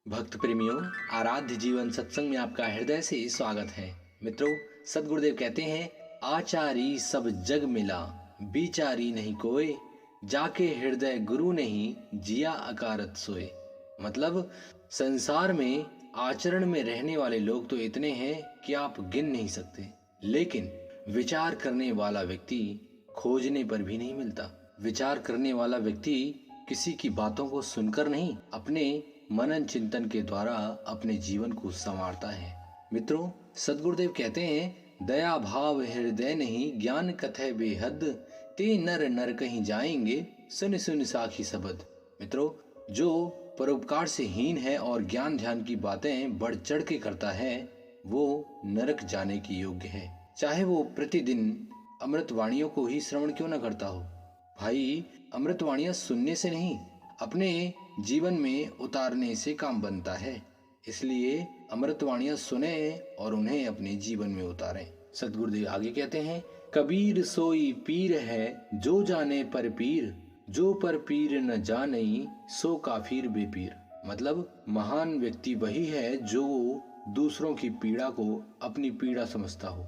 भक्त प्रेमियों, आराध्य जीवन सत्संग में आपका हृदय से स्वागत है। मित्रों, सदगुरुदेव कहते हैं, आचारी सब जग मिला, बिचारी नहीं कोय, जाके हृदय गुरु नहीं, जिया अकारत सोए। मतलब संसार में आचरण में रहने वाले लोग तो इतने हैं कि आप गिन नहीं सकते, लेकिन विचार करने वाला व्यक्ति खोजने पर भी नहीं मिलता। विचार करने वाला व्यक्ति किसी की बातों को सुनकर नहीं, अपने मनन चिंतन के द्वारा अपने जीवन को संवारता है। मित्रों, सदगुरुदेव कहते हैं, दया भाव हृदय नहीं, ज्ञान कथय बेहद, ते नर नर कहीं जाएंगे, सुन सुन साखी सबद। मित्रों, जो परोपकार से हीन है और ज्ञान ध्यान की बातें बढ़ चढ़ के करता है, वो नरक जाने की योग्य है, चाहे वो प्रतिदिन अमृतवाणियों को ही श्रवण क्यों न करता हो। भाई, अमृतवाणियां सुनने से नहीं, अपने जीवन में उतारने से काम बनता है। इसलिए अमृतवाणियां सुने और उन्हें अपने जीवन में उतारें। सतगुरुदेव आगे कहते हैं, कबीर सोई पीर है, जो जाने पर पीर, जो पर पीर न जाने, सो काफिर बेपीर। मतलब महान व्यक्ति वही है जो दूसरों की पीड़ा को अपनी पीड़ा समझता हो,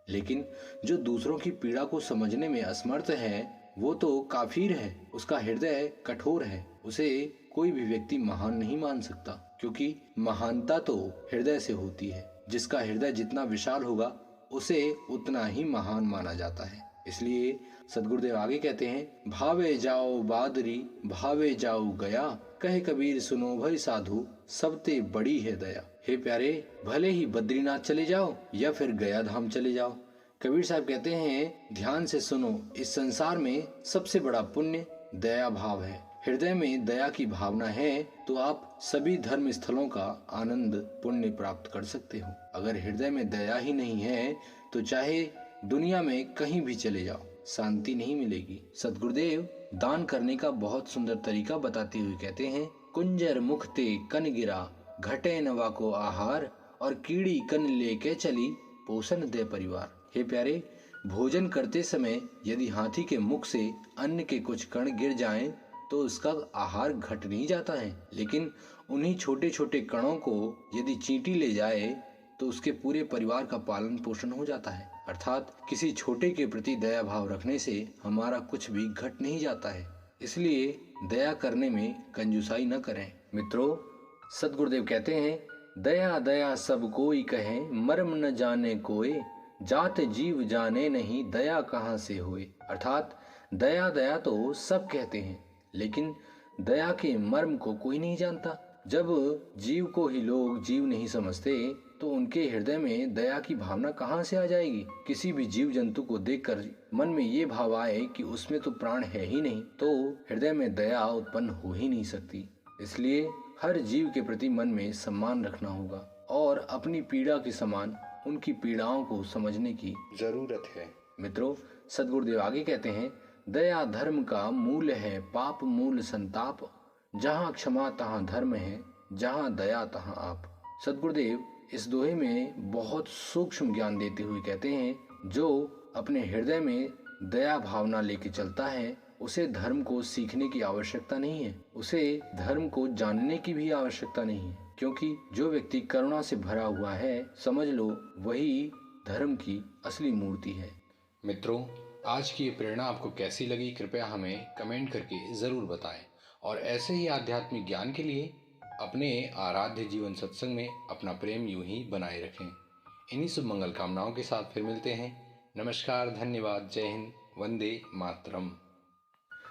लेकिन जो दूसरों की पीड़ा को समझने में असमर्थ है वो तो काफिर है, उसका हृदय कठोर है। उसे कोई भी व्यक्ति महान नहीं मान सकता, क्योंकि महानता तो हृदय से होती है। जिसका हृदय जितना विशाल होगा उसे उतना ही महान माना जाता है। इसलिए सदगुरुदेव आगे कहते हैं, भावे जाओ बादरी, भावे जाओ गया, कहे कबीर सुनो भई साधु, सबते बड़ी है दया। हे प्यारे, भले ही बद्रीनाथ चले जाओ या फिर गया धाम चले जाओ, कबीर साहब कहते हैं, ध्यान से सुनो, इस संसार में सबसे बड़ा पुण्य दया भाव है। हृदय में दया की भावना है तो आप सभी धर्म स्थलों का आनंद पुण्य प्राप्त कर सकते हो। अगर हृदय में दया ही नहीं है तो चाहे दुनिया में कहीं भी चले जाओ, शांति नहीं मिलेगी। सदगुरुदेव दान करने का बहुत सुंदर तरीका बताते हुए कहते हैं, कुंजर मुखते कन गिरा, घटे नवा को आहार, और कीड़ी कन लेके चली, पोषण दे परिवार। हे प्यारे, भोजन करते समय यदि हाथी के मुख से अन्न के कुछ कण गिर जाएं तो उसका आहार घट नहीं जाता है, लेकिन उन्हीं छोटे छोटे कणों को यदि चींटी ले जाए तो उसके पूरे परिवार का पालन पोषण हो जाता है। अर्थात किसी छोटे के प्रति दया भाव रखने से हमारा कुछ भी घट नहीं जाता है। इसलिए दया करने में कंजूसाई न करें। मित्रों, सदगुरुदेव कहते हैं, दया दया सब कोई कहे, मर्म न जाने कोई, जात जीव जाने नहीं, दया कहाँ से होए। अर्थात दया दया तो सब कहते हैं, लेकिन दया के मर्म को कोई नहीं जानता। जब जीव को ही लोग जीव नहीं समझते तो उनके हृदय में दया की भावना कहाँ से आ जाएगी। किसी भी जीव जंतु को देखकर मन में ये भाव आए कि उसमें तो प्राण है ही नहीं, तो हृदय में दया उत्पन्न हो ही नहीं सकती। इसलिए हर जीव के प्रति मन में सम्मान रखना होगा और अपनी पीड़ा के समान उनकी पीड़ाओं को समझने की जरूरत है। मित्रों, सदगुरुदेव आगे कहते हैं, दया धर्म का मूल है, पाप मूल संताप, जहाँ क्षमा तहाँ धर्म है, जहाँ दया तहाँ आप। सदगुरुदेव इस दोहे में बहुत सूक्ष्म ज्ञान देते हुए कहते हैं, जो अपने हृदय में दया भावना लेके चलता है उसे धर्म को सीखने की आवश्यकता नहीं है, उसे धर्म को जानने की भी आवश्यकता नहीं है, क्योंकि जो व्यक्ति करुणा से भरा हुआ है, समझ लो वही धर्म की असली मूर्ति है। मित्रों, आज की ये प्रेरणा आपको कैसी लगी, कृपया हमें कमेंट करके जरूर बताएं, और ऐसे ही आध्यात्मिक ज्ञान के लिए अपने आराध्य जीवन सत्संग में अपना प्रेम यूं ही बनाए रखें। इन्हीं शुभ मंगल कामनाओं के साथ फिर मिलते हैं। नमस्कार, धन्यवाद, जय हिंद, वंदे मातरम।